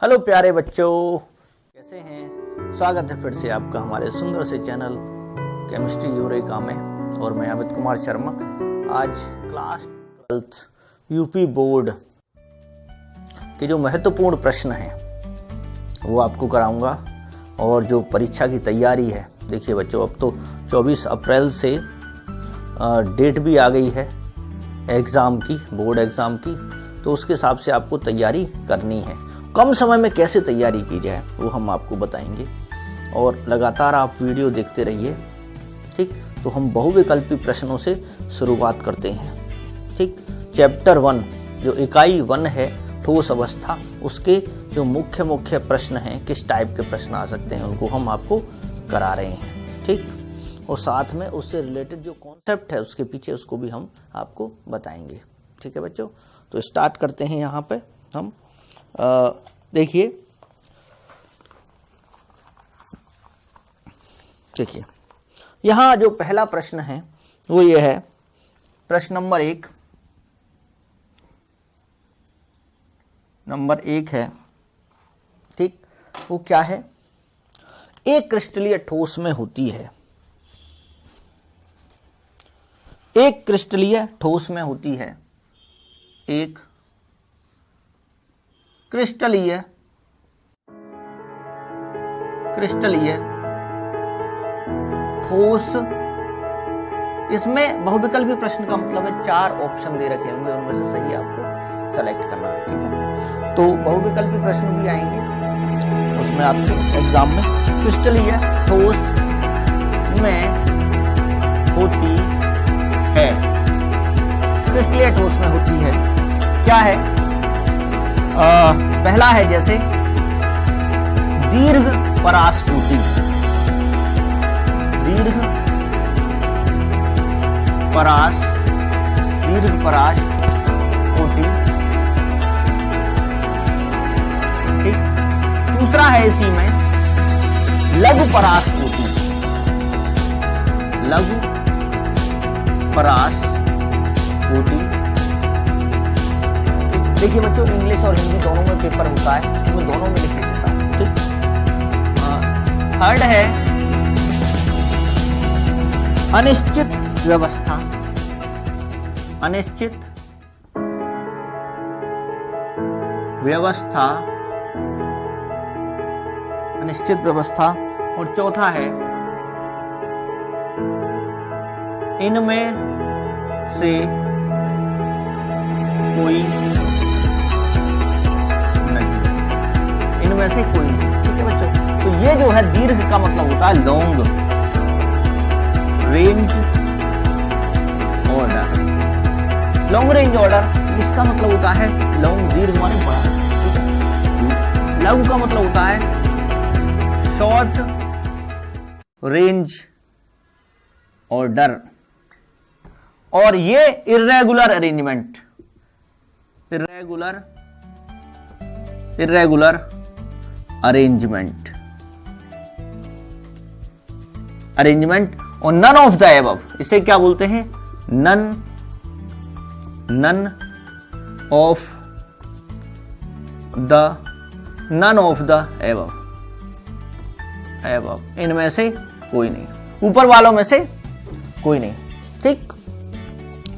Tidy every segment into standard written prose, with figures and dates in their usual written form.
Hello प्यारे बच्चों, कैसे हैं। स्वागत है फिर से आपका हमारे सुंदर से चैनल केमिस्ट्री यूरेका में। और मैं अमित कुमार शर्मा आज क्लास 12th यूपी बोर्ड के जो महत्वपूर्ण प्रश्न हैं वो आपको कराऊंगा। और जो परीक्षा की तैयारी है, देखिए बच्चों, अब तो 24 अप्रैल से डेट भी आ गई है एग्ज़ाम की, बोर्ड एग्ज़ाम की। तो उसके हिसाब से आपको तैयारी करनी है। कम समय में कैसे तैयारी की जाए वो हम आपको बताएंगे। और लगातार आप वीडियो देखते रहिए, ठीक। तो हम बहुविकल्पी प्रश्नों से शुरुआत करते हैं, ठीक। चैप्टर 1 जो इकाई 1 है ठोस अवस्था, उसके जो मुख्य प्रश्न हैं, किस टाइप के प्रश्न आ सकते हैं, उनको हम आपको करा रहे हैं, ठीक। और साथ में उससे रिलेटेड जो कॉन्सेप्ट है उसके पीछे, उसको भी हम आपको बताएंगे, ठीक है बच्चों। तो स्टार्ट करते हैं। यहाँ पे हम देखिए यहाँ जो पहला प्रश्न है वो ये है, प्रश्न नंबर 1 है, ठीक। वो क्या है? एक क्रिस्टलीय ठोस में होती है, एक क्रिस्टलीय ठोस में होती है एक क्रिस्टलीय ठोस। इसमें बहुविकल्पी प्रश्न का मतलब है 4 ऑप्शन दे रखे होंगे, उनमें से सही आपको सेलेक्ट करना है, ठीक है। तो बहुविकल्पी प्रश्न भी आएंगे उसमें आपके एग्जाम में। क्रिस्टलीय ठोस में होती है, क्रिस्टलीय ठोस में होती है, क्या है? पहला है जैसे दीर्घ परास्फूटी, दीर्घ परास्फूटी, ठीक। दूसरा है इसी में लघु परास्फूटी, लघु परास्फूटी। देखिए बच्चों, इंग्लिश और हिंदी दोनों में पेपर होता है, उसमें दोनों में लिखे होता है, ठीक। थर्ड है अनिश्चित व्यवस्था, अनिश्चित व्यवस्था, अनिश्चित व्यवस्था। और चौथा है इनमें से कोई इनमें से कोई नहीं, ठीक है बच्चों। तो ये जो है दीर्घ का मतलब होता है long range order, long range order. इसका मतलब होता है लॉन्ग, दीर्घ माने बड़ा, ठीक है। लघु का मतलब होता है शॉर्ट रेंज ऑर्डर। और ये इर्रेगुलर अरेंजमेंट, इर्रेगुलर अरेंजमेंट और नन ऑफ द एबव, इसे क्या बोलते हैं? नन ऑफ द एबव, इनमें से कोई नहीं, ऊपर वालों में से कोई नहीं, ठीक।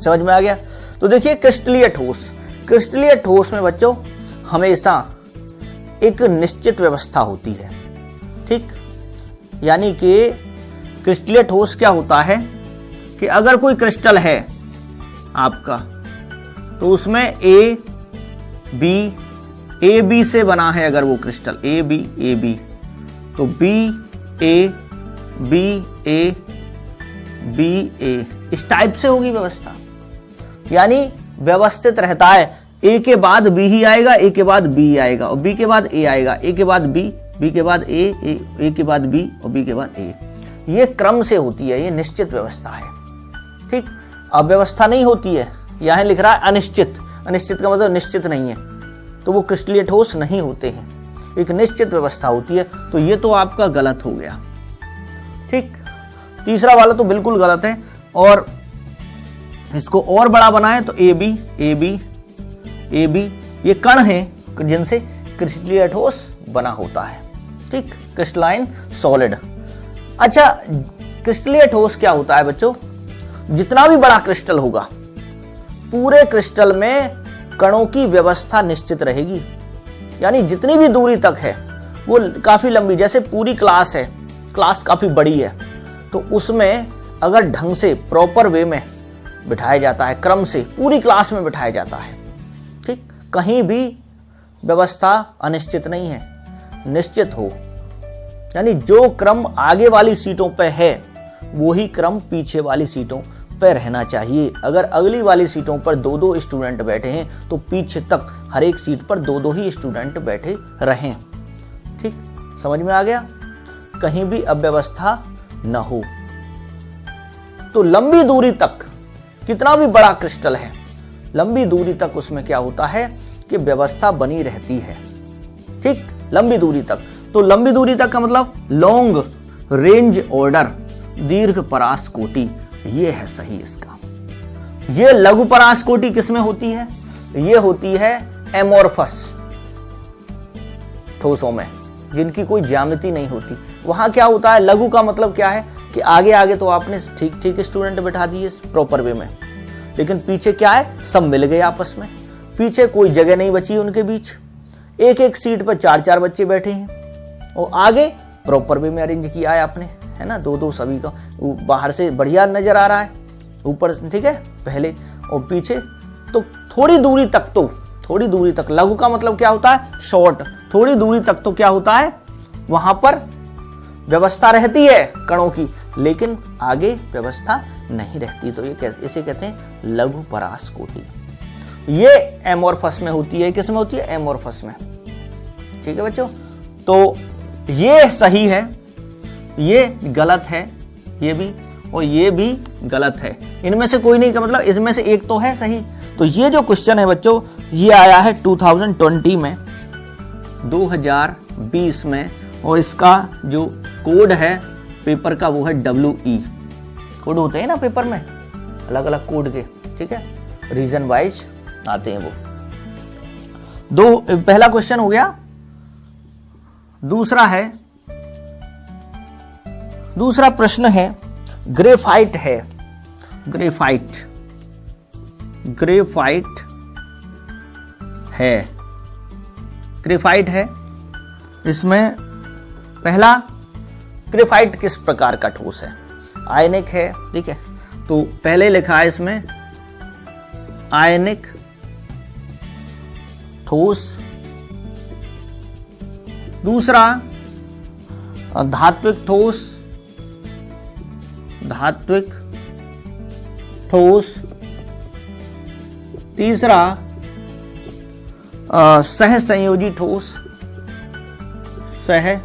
समझ में आ गया? तो देखिए क्रिस्टलीय ठोस, क्रिस्टलीय ठोस में बच्चों हमेशा एक निश्चित व्यवस्था होती है, ठीक। यानी कि क्रिस्टलीय ठोस क्या होता है कि अगर कोई क्रिस्टल है आपका, तो उसमें ए बी से बना है। अगर वो क्रिस्टल ए बी, तो बी ए इस टाइप से होगी व्यवस्था, यानी व्यवस्थित रहता है। ए के बाद बी ही आएगा, ए के बाद बी आएगा, और बी के बाद ए आएगा, ए के बाद बी के बाद ए के बाद बी और बी के बाद ए। ये क्रम से होती है, ये निश्चित व्यवस्था है, ठीक। अव्यवस्था नहीं होती है। यहां लिख रहा है अनिश्चित, अनिश्चित का मतलब निश्चित नहीं है, तो वो क्रिस्टलीय ठोस नहीं होते हैं। एक निश्चित व्यवस्था होती है। तो ये तो आपका गलत हो गया, ठीक। तीसरा वाला तो बिल्कुल गलत है। और इसको और बड़ा बनाए तो ए बी ये कण हैं जिनसे क्रिस्टलीय ठोस बना होता है। ठीक, क्रिस्टलाइन सॉलिड। अच्छा, क्रिस्टलीय ठोस क्या होता है बच्चों? जितना भी बड़ा क्रिस्टल होगा, पूरे क्रिस्टल में कणों की व्यवस्था निश्चित रहेगी, यानी जितनी भी दूरी तक है वो काफी लंबी, जैसे पूरी क्लास है, क्लास काफी बड़ी है, तो उसमें अगर ढंग से प्रॉपर वे में बिठाया जाता है, क्रम से पूरी क्लास में बिठाया जाता है, ठीक, कहीं भी व्यवस्था अनिश्चित नहीं है, निश्चित हो, यानी जो क्रम आगे वाली सीटों पर है वही क्रम पीछे वाली सीटों पर रहना चाहिए। अगर अगली वाली सीटों पर दो दो स्टूडेंट बैठे हैं तो पीछे तक हर एक सीट पर दो दो ही स्टूडेंट बैठे रहें। ठीक, समझ में आ गया? कहीं भी अव्यवस्था न हो। तो लंबी दूरी तक, कितना भी बड़ा क्रिस्टल है, लंबी दूरी तक उसमें क्या होता है कि व्यवस्था बनी रहती है। ठीक, लंबी दूरी तक। तो लंबी दूरी तक का मतलब लॉन्ग रेंज ऑर्डर, दीर्घ परास कोटि, ये है सही इसका। ये लघु परास कोटि किसमें होती है? ये होती है एमोर्फस ठोसों में, जिनकी कोई ज्यामिति नहीं होती। वहां क्या होता है, लघु का मतलब क्या है कि आगे आगे तो आपने ठीक ठीक स्टूडेंट बैठा दिए प्रॉपर वे में, लेकिन पीछे क्या है, सब मिल गए आपस में, पीछे कोई जगह नहीं बची उनके बीच, एक एक सीट पर चार चार बच्चे बैठे हैं, और आगे प्रॉपर वे में अरेंज किया है आपने, है ना, दो दो सभी का, बाहर से बढ़िया नजर आ रहा है, ऊपर ठीक है पहले और पीछे, तो थोड़ी दूरी तक, तो थोड़ी दूरी तक, लघु का मतलब क्या होता है, शॉर्ट, थोड़ी दूरी तक तो क्या होता है, वहां पर व्यवस्था रहती है कणों की, लेकिन आगे व्यवस्था नहीं रहती, तो ये इसे कहते हैं लघु परास कोटि। ये एमोर्फस में होती है, किस में होती है, एमोर्फस में। ठीक है बच्चों, तो ये सही है, ये गलत है, ये भी और ये भी गलत है, इनमें से कोई नहीं का मतलब इसमें से एक तो है सही। तो ये जो क्वेश्चन है बच्चों, ये आया है 2020 में, 2020 में, और इसका जो कोड है पेपर का वो है WE। कोड होते हैं ना पेपर में अलग अलग कोड के, ठीक है, रीजन वाइज आते हैं वो। पहला क्वेश्चन हो गया। दूसरा प्रश्न है, ग्रेफाइट है, ग्रेफाइट है, इसमें पहला, ग्रेफाइट किस प्रकार का ठोस है, आयनिक है, ठीक है, तो पहले लिखा है इसमें आयनिक ठोस, दूसरा धात्विक ठोस, तीसरा सहसंयोजी ठोस, सहसंयोजी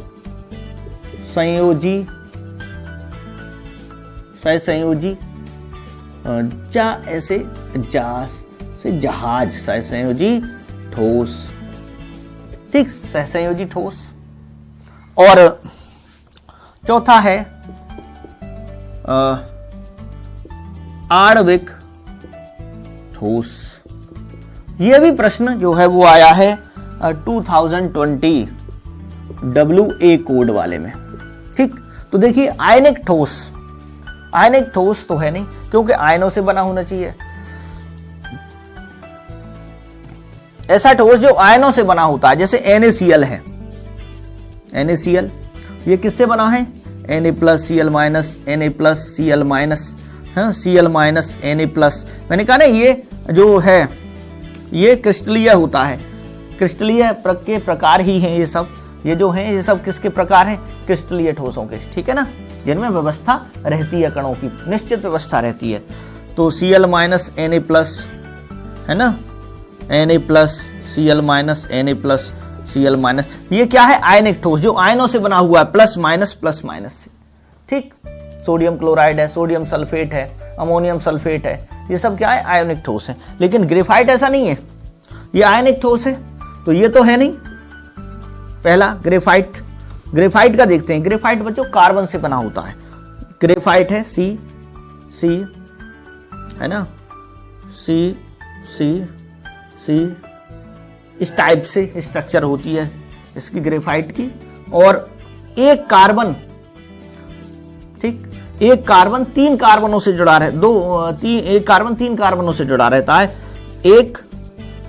जहाज, सहसंयोजी ठोस, ठीक, सहसंयोजी ठोस। और चौथा है आणविक ठोस। यह भी प्रश्न जो है वो आया है 2020 WA कोड वाले में। ठीक, तो देखिए आयनिक ठोस तो है नहीं, क्योंकि आयनों से बना होना चाहिए। ऐसा ठोस जो आयनों से बना होता है, जैसे NaCl है, NaCl ये किससे बना है, Na+Cl-, Na+Cl-, Cl- Na+। मैंने कहा ना ये जो है ये क्रिस्टलीय होता है, क्रिस्टलीय के प्रकार ही हैं ये सब, ये जो हैं ये सब किसके प्रकार हैं, क्रिस्टलीय ठोसों के, ठीक है ना, जिनमें व्यवस्था रहती है, कणों की निश्चित व्यवस्था रहती है। तो Cl- Na+, है ना, Na+Cl-, ये क्या है, आयनिक ठोस, जो आयनों से बना हुआ है, प्लस माइनस से। ठीक, सोडियम क्लोराइड है, सोडियम सल्फेट है, अमोनियम सल्फेट है, ये सब क्या है, आयनिक ठोस है। लेकिन ग्रेफाइट ऐसा नहीं है, ये आयनिक ठोस है, तो ये तो है नहीं। पहला ग्रेफाइट का देखते हैं। ग्रेफाइट बच्चों कार्बन से बना होता है, ग्रेफाइट है C है ना, C इस टाइप से स्ट्रक्चर होती है इसकी ग्रेफाइट की, और एक कार्बन, ठीक, एक कार्बन 3 कार्बनों से जुड़ा रहे, एक कार्बन 3 कार्बनों से जुड़ा रहता है, 1,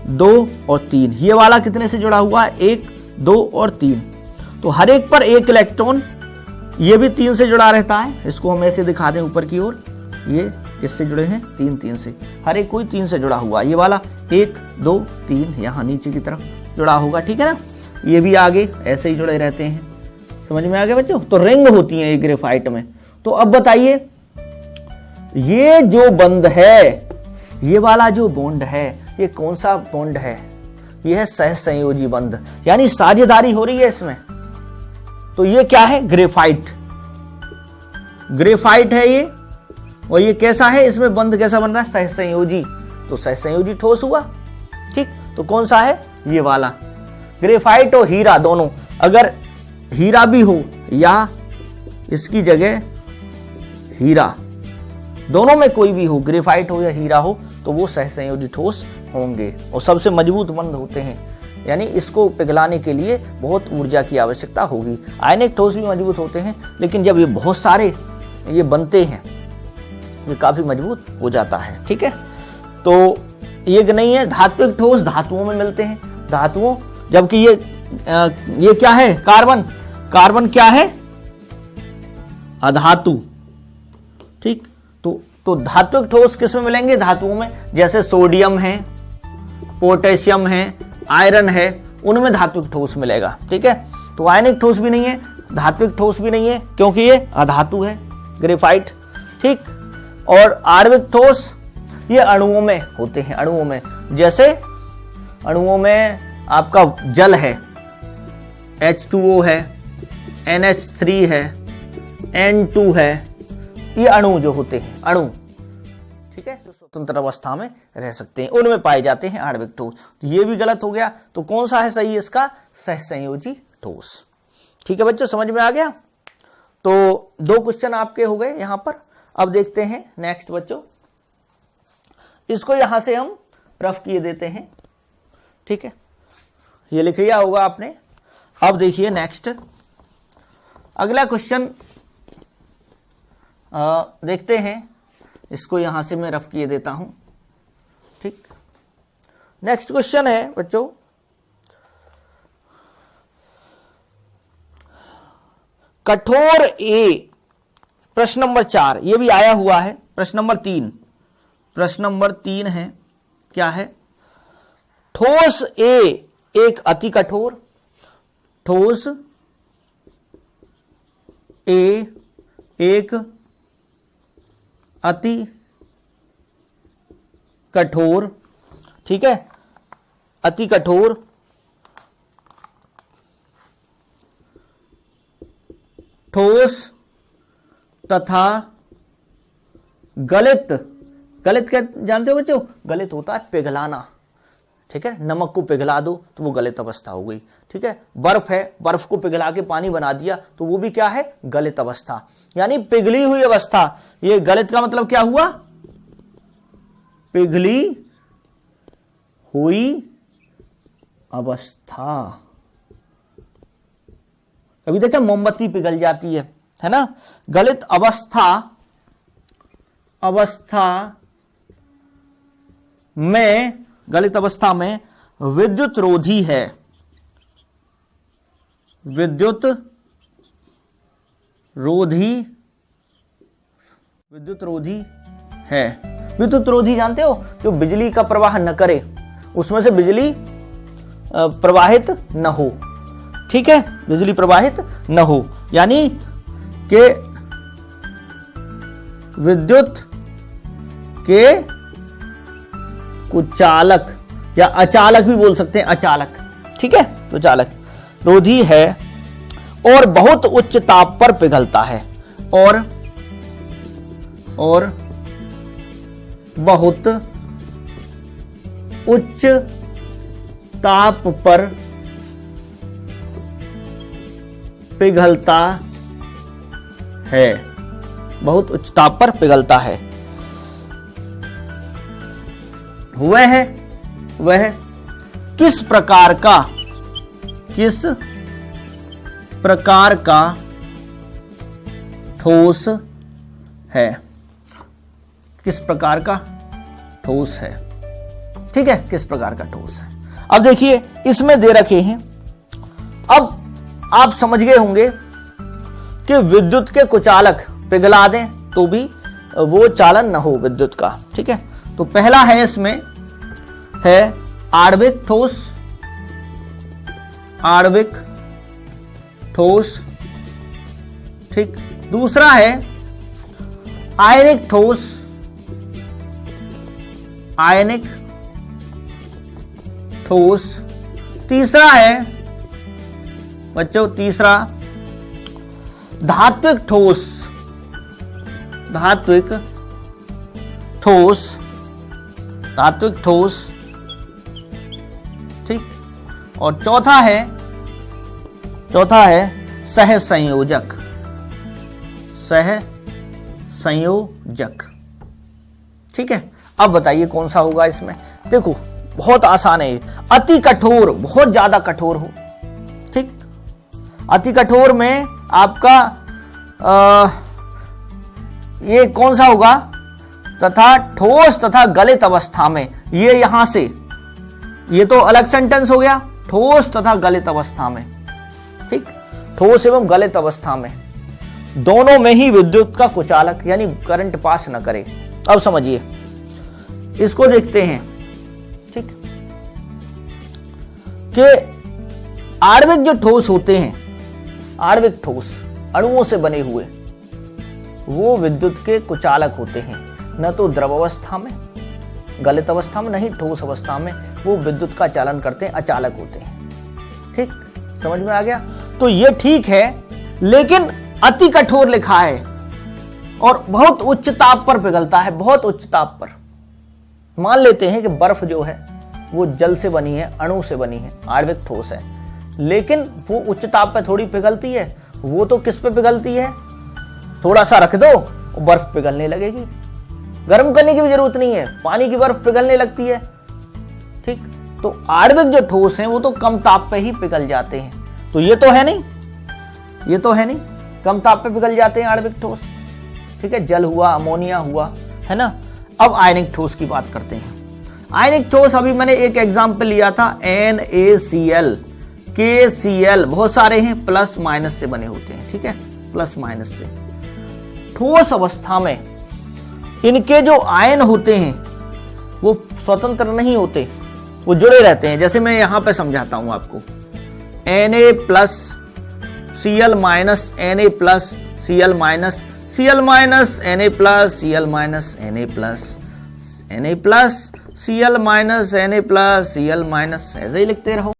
2 और 3। ये वाला कितने से जुड़ा हुआ है? 1, 2 और 3। तो हर एक पर एक इलेक्ट्रॉन, ये भी 3 से जुड़ा रहता है। इसको हम ऐसे दिखा दें ऊपर की ओर, ये किससे जुड़े हैं? 3 से, हर एक कोई 3 से जुड़ा हुआ। ये वाला 1, 2, 3 यहाँ नीचे की तरफ जुड़ा होगा, ठीक है ना। ये भी आगे ऐसे ही जुड़े रहते हैं। समझ में आ गया बच्चों? तो रिंग होती है ये ग्रेफाइट में। तो अब बताइए, ये जो बंध है, ये वाला जो बॉन्ड है, ये कौन सा बॉन्ड है? ये है सहसंयोजी बंध, यानी साझेदारी हो रही है इसमें। तो ये क्या है? ग्रेफाइट। ग्रेफाइट है ये, और ये कैसा है? इसमें बंध कैसा बन रहा है? सहसंयोजी। तो सहसंयोजी ठोस हुआ, ठीक। तो कौन सा है? ये वाला। ग्रेफाइट और हीरा दोनों, अगर हीरा भी हो या इसकी जगह हीरा, दोनों में कोई भी हो, ग्रेफाइट हो या हीरा हो, तो वो सहसंयोजी ठोस होंगे और सबसे मजबूत बंध होते हैं। यानी इसको पिघलाने के लिए बहुत ऊर्जा की आवश्यकता होगी। आयनिक ठोस भी मजबूत होते हैं, लेकिन जब ये बहुत सारे ये बनते हैं, ये काफी मजबूत हो जाता है, ठीक है। तो ये नहीं है। धात्विक ठोस धातुओं में मिलते हैं, धातुओं, जबकि ये क्या है? कार्बन। कार्बन क्या है? अधातु, ठीक। तो धात्विक ठोस किस में मिलेंगे? धातुओं में। जैसे सोडियम है, पोटेशियम है, आयरन है, उनमें धात्विक ठोस मिलेगा, ठीक है। तो आयनिक ठोस भी नहीं है, धात्विक ठोस भी नहीं है, क्योंकि ये अधातु है, ग्रेफाइट, ठीक। और आणविक ठोस ये अणुओं में होते हैं, अणुओं में। जैसे अणुओं में आपका जल है, H2O है, NH3 है, N2 है, ये अणु जो होते हैं, अणु, ठीक है, जो स्वतंत्र अवस्था में रह सकते हैं, उनमें पाए जाते हैं आणविक ठोस। तो ये भी गलत हो गया। तो कौन सा है सही इसका? सहसंयोजी ठोस, ठीक है बच्चों, समझ में आ गया। तो 2 क्वेश्चन आपके हो गए यहां पर। अब देखते हैं नेक्स्ट बच्चों, इसको यहां से हम रफ किए देते हैं, ठीक है, ये लिख लिया होगा आपने। अब देखिए नेक्स्ट अगला क्वेश्चन देखते हैं। इसको यहां से मैं रफ किए देता हूं, ठीक। नेक्स्ट क्वेश्चन है बच्चों, कठोर ए, प्रश्न नंबर 4, ये भी आया हुआ है। प्रश्न नंबर 3, प्रश्न नंबर 3 है, क्या है? ठोस ए एक अति कठोर, ठोस ए एक अति कठोर, ठीक है, अति कठोर ठोस तथा गलित। गलित क्या जानते हो बच्चों? गलित होता है पिघलाना, ठीक है। नमक को पिघला दो तो वो गलित अवस्था हो गई, ठीक है। बर्फ है, बर्फ को पिघला के पानी बना दिया तो वो भी क्या है? गलित अवस्था, यानी पिघली हुई अवस्था। ये गलित का मतलब क्या हुआ? पिघली हुई अवस्था। कभी देखा मोमबत्ती पिघल जाती है ना। गलित अवस्था, गलित अवस्था में विद्युत रोधी है, विद्युत रोधी है। विद्युत रोधी जानते हो? जो बिजली का प्रवाह न करे, उसमें से बिजली प्रवाहित न हो, ठीक है, बिजली प्रवाहित न हो, यानी कि विद्युत के कुचालक या अचालक भी बोल सकते हैं, अचालक, ठीक है। तो चालक रोधी है और बहुत उच्च ताप पर पिघलता है, और बहुत उच्च ताप पर पिघलता है, बहुत उच्च ताप पर पिघलता है। वह किस प्रकार का ठोस है, किस प्रकार का ठोस है। ठीक है, किस प्रकार का ठोस है। अब देखिए इसमें दे रखे हैं, अब आप समझ गए होंगे कि विद्युत के कुचालक पिघला दें तो भी वो चालन न हो विद्युत का। ठीक है, तो पहला है इसमें है आणविक ठोस, ठीक। दूसरा है आयनिक ठोस, तीसरा है बच्चों, तीसरा धात्विक ठोस, ठीक। और चौथा है सहसंयोजक। ठीक है, अब बताइए कौन सा होगा इसमें। देखो बहुत आसान है, अति कठोर, बहुत ज्यादा कठोर हो। ठीक, अति कठोर में आपका ये कौन सा होगा, तथा ठोस तथा गलित अवस्था में, ये यहां से, ये तो अलग सेंटेंस हो गया, ठोस तथा गलित अवस्था में। ठीक, ठोस एवं गलित अवस्था में दोनों में ही विद्युत का कुचालक यानी करंट पास न करे। अब समझिए, इसको देखते हैं। ठीक, कि आणविक जो ठोस होते हैं, आणविक ठोस अणुओं से बने हुए, वो विद्युत के कुचालक होते हैं, न तो द्रव अवस्था में, गलित अवस्था में, नहीं ठोस अवस्था में वो विद्युत का चालन करते हैं, अचालक होते हैं। ठीक, समझ में आ गया। तो ये ठीक है, लेकिन अति कठोर लिखा है और बहुत उच्च ताप पर पिघलता है, बहुत उच्च ताप पर। मान लेते हैं कि बर्फ जो है वो जल से बनी है, अणु से बनी है, आणविक ठोस है, लेकिन वो उच्च ताप पे थोड़ी पिघलती है, वो तो किस पे पिघलती है, थोड़ा सा रख दो बर्फ पिघलने लगेगी, गर्म करने की भी जरूरत नहीं है, पानी की बर्फ पिघलने लगती है। ठीक, तो आणविक जो ठोस हैं वो तो कम ताप पे ही पिघल जाते हैं। तो ये तो है नहीं, कम ताप पे पिघल जाते हैं आणविक ठोस। ठीक है, जल हुआ, अमोनिया हुआ, है ना। अब आयनिक ठोस की बात करते हैं। आयनिक ठोस अभी मैंने एक एग्जाम्पल लिया था, NaCl, KCl, बहुत सारे हैं, प्लस माइनस से बने होते हैं। ठीक है, प्लस माइनस से। ठोस अवस्था में इनके जो आयन होते हैं वो स्वतंत्र नहीं होते, वो जुड़े रहते हैं। जैसे मैं यहां पे समझाता हूं आपको, Na plus Cl minus Na plus Cl minus Cl minus Na plus Cl minus Na plus Na plus Cl minus Na plus Cl minus, ऐसे ही लिखते रहो।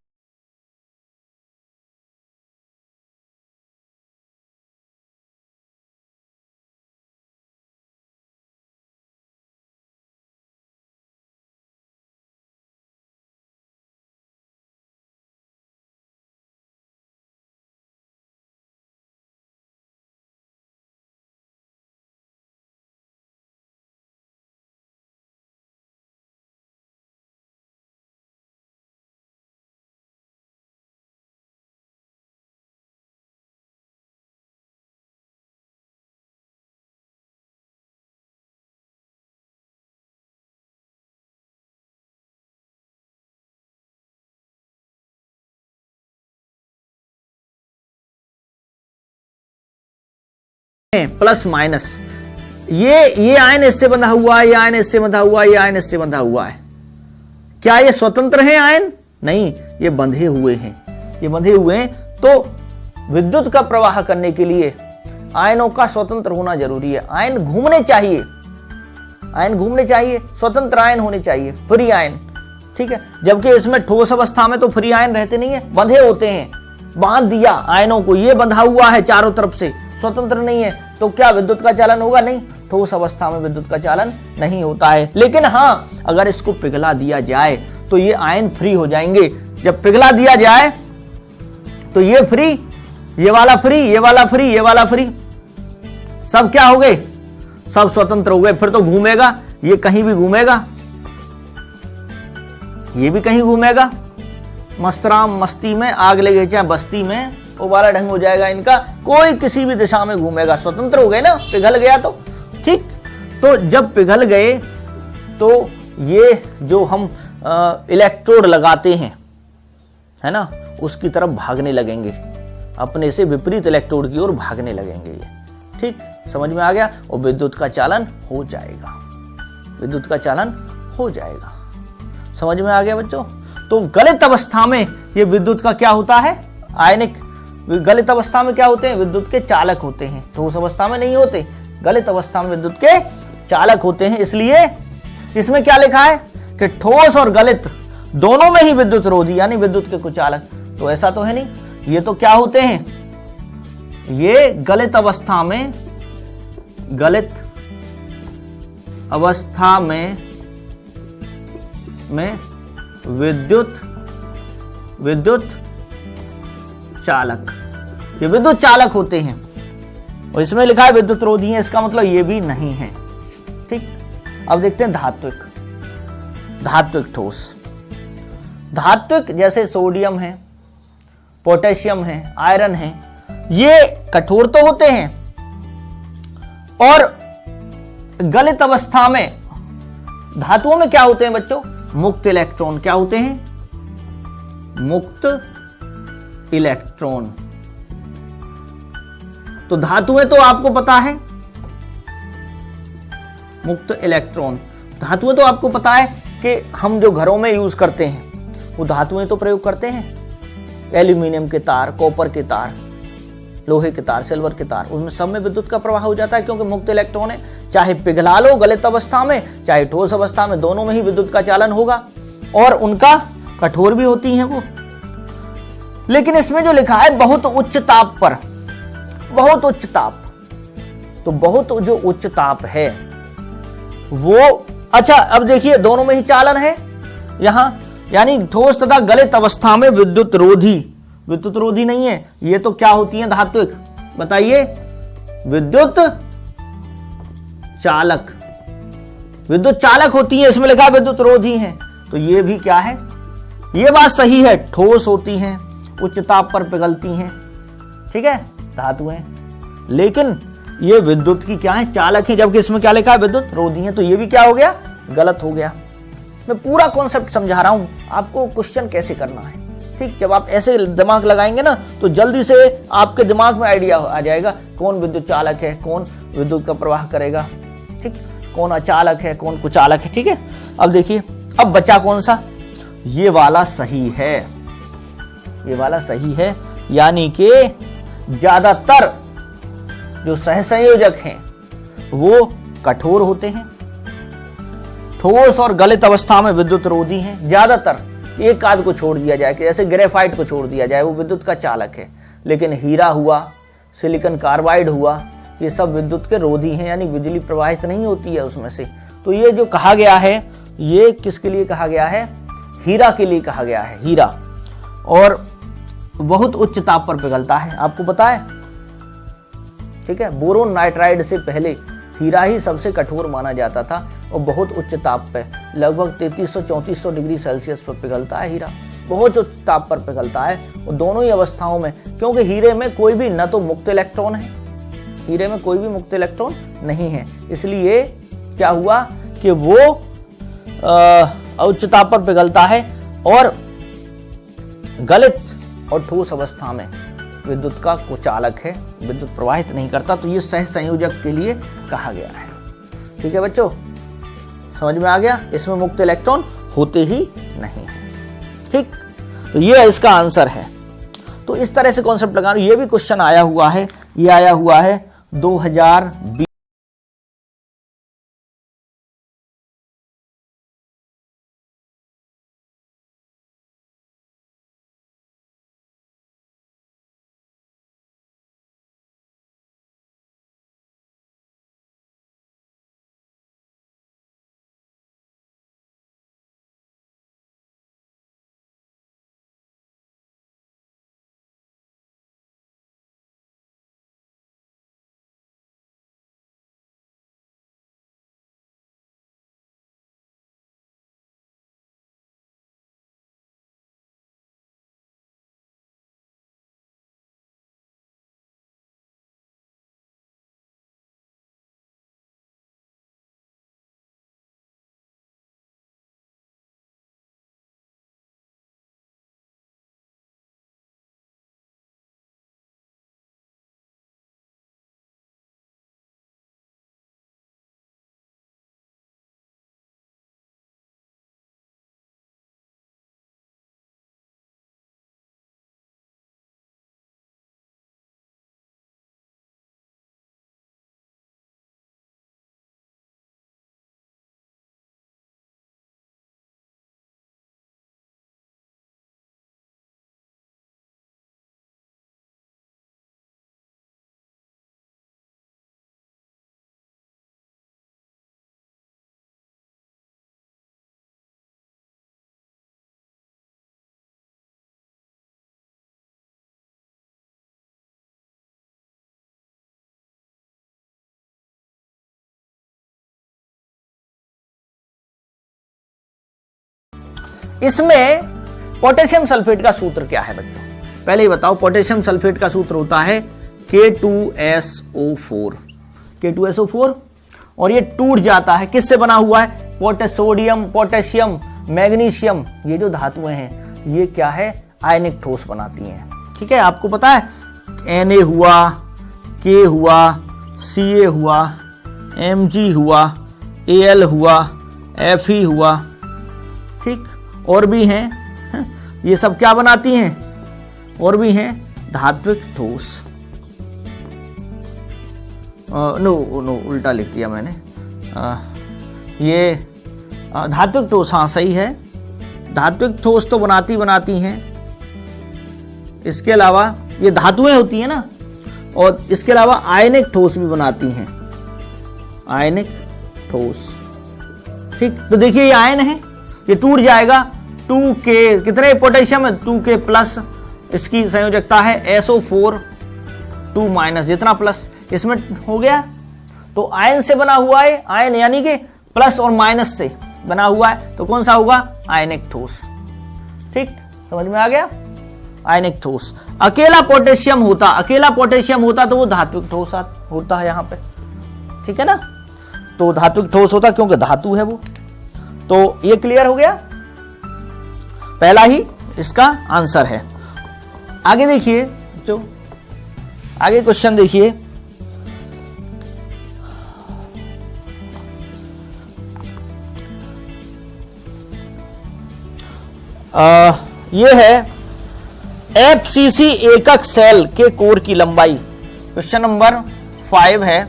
प्लस माइनस, ये आयन इससे बंधा हुआ है, ये आयन इससे बंधा हुआ है, ये आयन इससे बंधा हुआ है। क्या ये स्वतंत्र हैं आयन? नहीं, ये बंधे हुए हैं, ये बंधे हुए हैं। तो विद्युत का प्रवाह करने के लिए आयनों का स्वतंत्र होना जरूरी है। आयन घूमने चाहिए, स्वतंत्र आयन होने चाहिए, फ्री आयन। ठीक है, जबकि इसमें ठोस अवस्था में तो फ्री आयन रहते नहीं है, बंधे होते हैं। बांध दिया आयनों को, ये बंधा हुआ है चारों तरफ से, स्वतंत्र नहीं है, तो क्या विद्युत का चालन होगा? नहीं, ठोस अवस्था में विद्युत का चालन नहीं होता है। लेकिन हाँ, अगर इसको पिघला दिया जाए तो ये आयन फ्री हो जाएंगे। जब पिघला दिया जाए तो ये फ्री, ये वाला फ्री, ये वाला फ्री, ये वाला फ्री, सब क्या हो गए? सब स्वतंत्र हो गए। फिर तो घूमेगा, ये कहीं भी घूमेगा, ये भी कहीं घूमेगा, मस्तराम मस्ती में, आग लगे चाहे बस्ती में, वो वाला ढंग हो जाएगा इनका। कोई किसी भी दिशा में घूमेगा, स्वतंत्र हो गए ना, पिघल गया तो ठीक। तो जब पिघल गए तो ये जो हम इलेक्ट्रोड लगाते हैं, है ना, उसकी तरफ भागने लगेंगे, अपने से विपरीत इलेक्ट्रोड की ओर भागने लगेंगे ये, ठीक, समझ में आ गया। और विद्युत का चालन हो जाएगा, विद्युत का चालन हो जाएगा, समझ में आ गया बच्चों। तो गलित अवस्था में ये विद्युत का क्या होता है, आयनिक। गलित अवस्था में क्या होते हैं, विद्युत के चालक होते हैं, ठोस अवस्था में नहीं होते, गलित अवस्था में विद्युत के चालक होते हैं। इसलिए इसमें क्या लिखा है कि ठोस और गलित दोनों में ही विद्युत रोधी यानी विद्युत के कुचालक, तो ऐसा तो है नहीं। ये तो क्या होते हैं, ये गलित अवस्था में, गलित अवस्था में विद्युत चालक, ये विद्युत चालक होते हैं। और इसमें लिखा है विद्युत रोधी है, इसका मतलब ये भी नहीं है, ठीक। अब देखते हैं धात्विक, धात्विक ठोस। धात्विक जैसे सोडियम है, पोटेशियम है, आयरन है, ये कठोर तो होते हैं और गलित अवस्था में धातुओं में क्या होते हैं बच्चों, मुक्त इलेक्ट्रॉन। क्या होते हैं, मुक्त इलेक्ट्रॉन। तो धातुएं तो आपको पता है, मुक्त इलेक्ट्रॉन। धातुएं तो आपको पता है कि हम जो घरों में यूज करते हैं वो धातुएं तो प्रयोग करते हैं, एल्यूमिनियम के तार, कॉपर के तार, लोहे के तार, सिल्वर के तार, उसमें सब में विद्युत का प्रवाह हो जाता है क्योंकि मुक्त इलेक्ट्रॉन है। चाहे पिघला लो गलित अवस्था में, चाहे ठोस अवस्था में, दोनों में ही विद्युत का चालन होगा और उनका कठोर भी होती हैं वो। लेकिन इसमें जो लिखा है बहुत उच्च ताप पर, बहुत उच्च ताप, तो बहुत जो उच्च ताप है वो, अच्छा अब देखिए दोनों में ही चालन है यहां, यानी ठोस तथा गलित अवस्था में विद्युत रोधी, विद्युत रोधी नहीं है ये, तो क्या होती है धात्विक, बताइए, विद्युत चालक, विद्युत चालक होती है। इसमें लिखा विद्युत रोधी है, तो ये भी क्या है, ये बात सही है, ठोस होती हैं, उच्च ताप पर पिघलती हैं, ठीक है, धातुएं। लेकिन ये विद्युत की क्या है, चालक है, जबकि इसमें क्या लिखा है विद्युत रोधी है, तो ये भी क्या हो गया, गलत हो गया। मैं पूरा कॉन्सेप्ट समझा रहा हूं आपको, क्वेश्चन कैसे करना है, ठीक। जब आप ऐसे दिमाग लगाएंगे ना तो जल्दी से आपके दिमाग में आइडिया आ जाएगा कौन विद्युत चालक है, कौन विद्युत का प्रवाह करेगा, ठीक, कौन अचालक है, कौन कुचालक है, ठीक है। अब देखिए, अब बचा कौन सा, ये वाला सही है, ये वाला सही है, यानी कि ज्यादातर जो सहसंयोजक हैं वो कठोर होते हैं, ठोस और गलित अवस्था में विद्युत रोधी हैं ज्यादातर। एक आध को छोड़ दिया जाए, कि जैसे ग्रेफाइट को छोड़ दिया जाए, वो विद्युत का चालक है, लेकिन हीरा हुआ, सिलिकॉन कार्बाइड हुआ, ये सब विद्युत के रोधी हैं, यानी बिजली प्रवाहित नहीं होती है उसमें से। तो ये जो कहा गया है, ये किसके लिए कहा गया है, हीरा के लिए कहा गया है, हीरा, और बहुत उच्च ताप पर पिघलता है, आपको पता है, ठीक है। बोरोन नाइट्राइड से पहले हीरा ही सबसे कठोर माना जाता था और बहुत उच्च ताप पे, लगभग 3300-3400 डिग्री सेल्सियस पर पिघलता है हीरा, बहुत उच्च ताप पर पिघलता है। और दोनों ही अवस्थाओं में, क्योंकि हीरे में कोई भी न तो मुक्त इलेक्ट्रॉन है, हीरे में कोई भी मुक्त इलेक्ट्रॉन नहीं है, इसलिए क्या हुआ कि वो उच्च ताप पर पिघलता है और गलित और ठोस अवस्था में विद्युत का कुचालक है, विद्युत प्रवाहित नहीं करता। तो ये सह संयोजक के लिए कहा गया है, ठीक है बच्चों, समझ में आ गया। इसमें मुक्त इलेक्ट्रॉन होते ही नहीं है, ठीक। तो ये इसका आंसर है। तो इस तरह से कॉन्सेप्ट लगाना। ये भी क्वेश्चन आया हुआ है, ये आया हुआ है 2020 इसमें पोटेशियम सल्फेट का सूत्र क्या है बच्चों? पहले ही बताओ, पोटेशियम सल्फेट का सूत्र होता है K2SO4। K2SO4, और ये टूट जाता है, किससे बना हुआ है? सोडियम, पोटेशियम, मैग्नीशियम, ये जो धातुएं हैं ये क्या है? आयनिक ठोस बनाती हैं। ठीक है, आपको पता है Na हुआ, K हुआ, Ca हुआ, Mg हुआ, Al हुआ, Fe हुआ, ठीक, और भी हैं, ये सब क्या बनाती हैं? और भी हैं धात्विक ठोस। नो उल्टा लिख दिया मैंने। ये धात्विक ठोस, हाँ सही है, धात्विक ठोस तो बनाती हैं। इसके अलावा ये धातुएं होती हैं ना, और इसके अलावा आयनिक ठोस भी बनाती हैं, आयनिक ठोस। ठीक, तो देखिए ये आयन है, ये टूट जाएगा, 2K, कितने पोटेशियम है? 2K प्लस, इसकी संयोजकता है SO4 2 माइनस, जितना प्लस इसमें हो गया। तो आयन से बना हुआ है, आयन यानी कि प्लस और माइनस से बना हुआ है, तो कौन सा होगा? आयनिक ठोस। ठीक, समझ में आ गया? आयनिक ठोस। अकेला पोटेशियम होता तो वो धात्विक ठोस होता है यहां पे, ठीक है ना? तो धात्विक ठोस होता क्योंकि धातु है वो। तो ये क्लियर हो गया, पहला ही इसका आंसर है। आगे देखिए जो आगे क्वेश्चन देखिए, ये है FCC एकक सेल के कोर की लंबाई। क्वेश्चन नंबर 5 है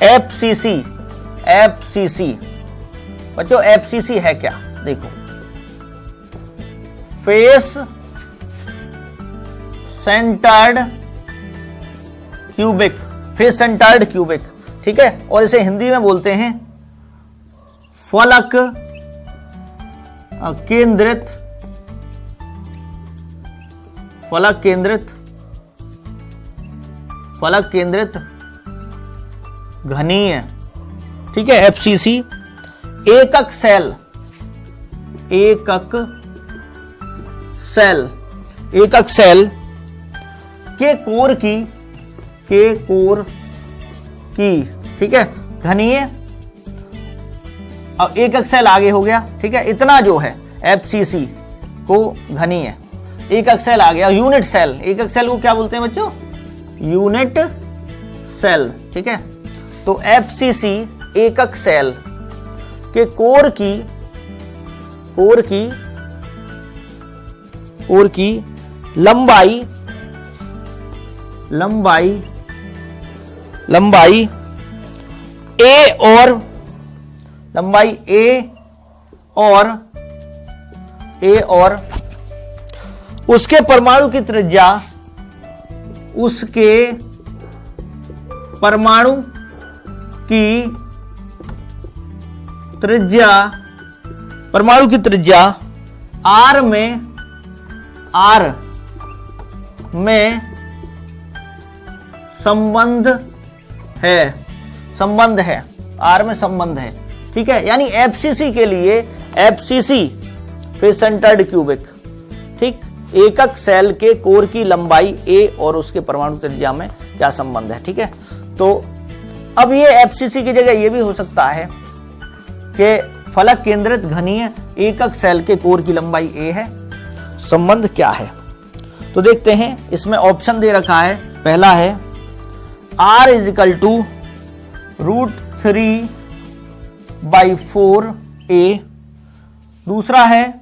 FCC। बच्चों FCC है क्या? देखो, फेस सेंटर्ड क्यूबिक, ठीक है, और इसे हिंदी में बोलते हैं फलक केंद्रित घनीय, ठीक है, FCC एकक सेल के कोर की, ठीक है, घनीय। अब एकक सेल आगे हो गया, ठीक है, इतना जो है FCC को घनीय, एकक सेल आ गया। यूनिट सेल, एकक सेल को क्या बोलते हैं बच्चों? यूनिट सेल, ठीक है। तो FCC एकक सेल के कोर की लंबाई A और उसके परमाणु की त्रिज्या, R में संबंध है, R में संबंध है, ठीक है। यानी FCC के लिए, FCC फेस सेंटर्ड क्यूबिक, ठीक, एकक सेल के कोर की लंबाई A और उसके परमाणु त्रिज्या में क्या संबंध है, ठीक है। तो अब ये FCC की जगह ये भी हो सकता है कि फलक केंद्रित घनीय एकक सेल के कोर की लंबाई A है, संबंध क्या है। तो देखते हैं, इसमें ऑप्शन दे रखा है। पहला है R = √3/4A, दूसरा है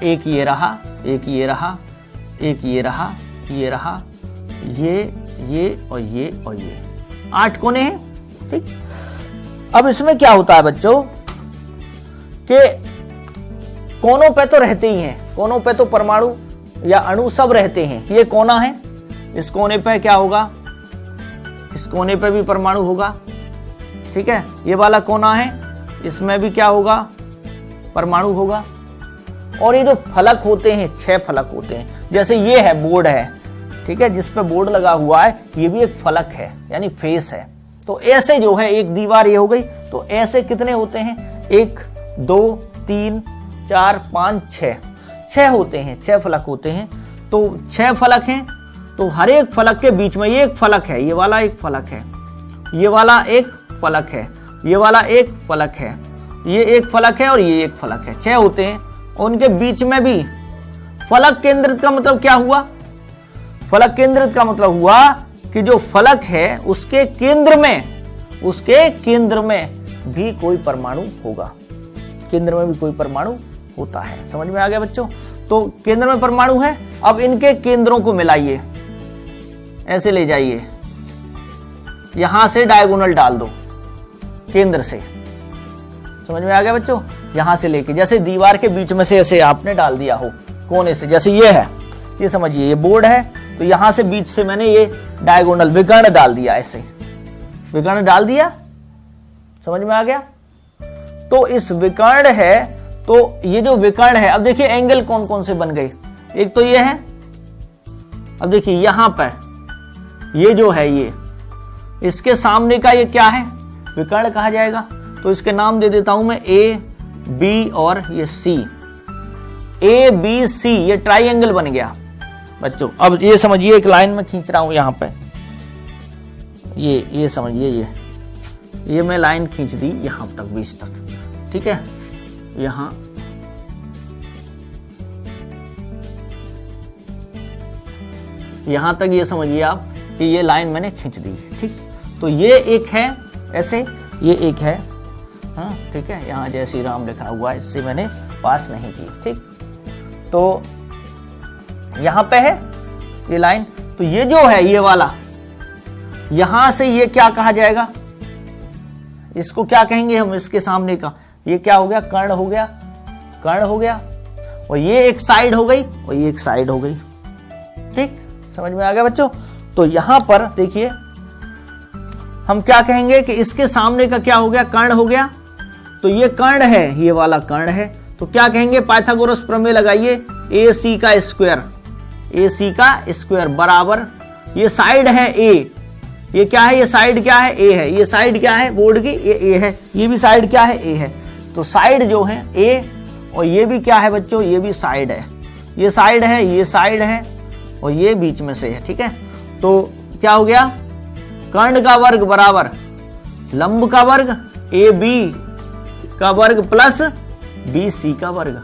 एक ये रहा, एक ये रहा, एक ये रहा, ये रहा, ये और ये और ये 8 कोने हैं। ठीक, अब इसमें क्या होता है बच्चों कि कोनों पे तो रहते ही हैं, कोनों पे तो परमाणु या अणु सब रहते हैं। ये कोना है, इस कोने पे क्या होगा, इस कोने पे भी परमाणु होगा। ठीक है, ये वाला कोना है, इसमें भी क्या होगा, परमाणु होगा। और ये जो फलक होते हैं 6 फलक होते हैं, जैसे ये है बोर्ड है, ठीक है, जिस पे बोर्ड लगा हुआ है, ये भी एक फलक है यानी फेस है। तो ऐसे जो है एक दीवार ये हो गई, तो ऐसे कितने होते हैं, 1 2 3 4 5 6 होते हैं, 6 फलक होते हैं। तो 6 फलक हैं, तो हर एक फलक के बीच में ये एक फलक है, ये वाला एक फलक है, ये वाला एक फलक है, ये वाला एक फलक है, ये एक फलक है और ये एक फलक है। 6 होते हैं, उनके बीच में भी फलक केंद्रित का मतलब क्या हुआ, फलक केंद्रित का मतलब हुआ कि जो फलक है उसके केंद्र में भी कोई परमाणु होगा, केंद्र में भी कोई परमाणु होता है। समझ में आ गया बच्चों? तो केंद्र में परमाणु है, अब इनके केंद्रों को मिलाइए, ऐसे ले जाइए, यहां से डायगोनल डाल दो केंद्र से। समझ में आ गया बच्चों? यहां से लेके, जैसे दीवार के बीच में से ऐसे आपने डाल दिया हो कोने से, जैसे ये है, ये समझिए ये बोर्ड है, तो यहां से बीच से मैंने ये डायगोनल विकर्ण डाल दिया, ऐसे विकर्ण डाल दिया। समझ में आ गया? तो इस विकर्ण है, तो ये जो विकर्ण है, अब देखिए एंगल कौन कौन से बन गए, एक तो ये है, अब देखिए यहां पर ये जो है, ये इसके सामने का ये क्या है, विकर्ण कहा जाएगा। तो इसके नाम दे देता हूं मैं ए बी और ये सी, ए बी सी, ये ट्राइंगल बन गया बच्चों। अब ये समझिए एक लाइन में खींच रहा हूं यहां पे, ये समझिए, ये मैं लाइन खींच दी यहां तक, बीच तक, ठीक है, यहां तक ये समझिए आप कि ये लाइन मैंने खींच दी। ठीक, तो ये एक है ऐसे, ये एक है, हाँ ठीक है, यहाँ जय श्री राम लिखा हुआ है, इससे मैंने पास नहीं की। ठीक, तो यहां पे है ये लाइन, तो ये जो है ये वाला, यहां से ये क्या कहा जाएगा, इसको क्या कहेंगे हम, इसके सामने का ये क्या हो गया, कर्ण हो गया, कर्ण हो गया, और ये एक साइड हो गई और ये एक साइड हो गई। ठीक, समझ में आ गया बच्चों? तो यहां पर देखिए हम क्या कहेंगे कि इसके सामने का क्या हो गया, कर्ण हो गया, तो ये कर्ण है, ये वाला कर्ण है, तो क्या कहेंगे, पाइथागोरस प्रमेय लगाइए, ए सी का स्क्वायर, ए सी का स्क्वायर बराबर, ये साइड है ए, ये क्या है, ये साइड क्या है, ए है, ये साइड क्या है बोर्ड की, ये ए है, ये भी साइड क्या है, ए है, तो साइड जो है ए, और ये भी क्या है बच्चों, ये भी साइड है, ये साइड है, ये साइड है, और ये बीच में से है। ठीक है, तो क्या हो गया, कर्ण का वर्ग बराबर लंब का वर्ग, ए बी का वर्ग प्लस बी सी का वर्ग,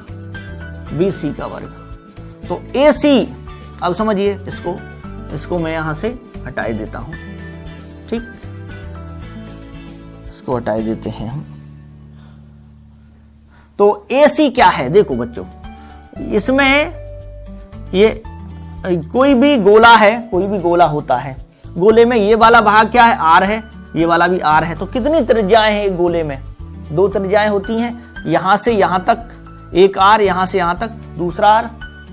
बी सी का वर्ग, तो ए सी, अब समझिए इसको मैं यहां से हटाई देता हूं। ठीक, इसको हटाई देते हैं हम। तो ए सी क्या है, देखो बच्चों, इसमें ये कोई भी गोला है, कोई भी गोला होता है, गोले में ये वाला भाग क्या है, आर है, ये वाला भी आर है, तो कितनी त्रिज्याएं हैं एक गोले में, 2 त्रिज्याएं होती हैं, यहां से यहां तक एक आर, यहां से यहां तक दूसरा आर,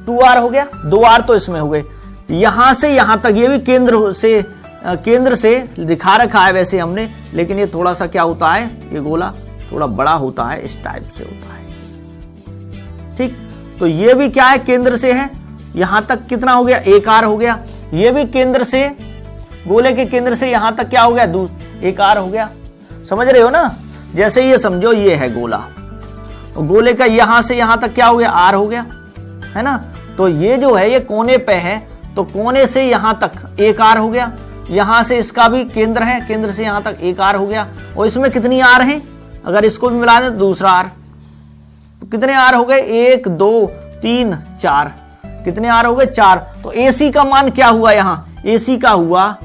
2 आर हो गया, 2 आर तो इसमें हो गए, यहां से यहां तक, ये भी केंद्र से दिखा रखा है वैसे हमने, लेकिन ये थोड़ा सा क्या होता है, ये गोला थोड़ा बड़ा होता है, इस टाइप से होता है। ठीक, तो ये भी क्या है, केंद्र से है, यहां तक कितना हो गया, 1 आर हो गया, ये भी केंद्र से, गोले के केंद्र से यहां तक क्या हो गया, 1 आर हो गया। समझ रहे हो ना? जैसे ये समझो ये है गोला, गोले का यहां से यहां तक क्या हो गया, आर हो गया, है ना? तो ये जो है ये कोने पे है, तो कोने से यहां तक 1 आर हो गया, यहां से इसका भी केंद्र है, केंद्र से यहां तक 1 आर हो गया, और इसमें कितनी आर है, अगर इसको भी मिला दें तो दूसरा आर, तो कितने आर हो गए, 1 2 3 4, कितने आर हो गए, 4। तो AC का मान क्या हुआ, यहां AC का हुआ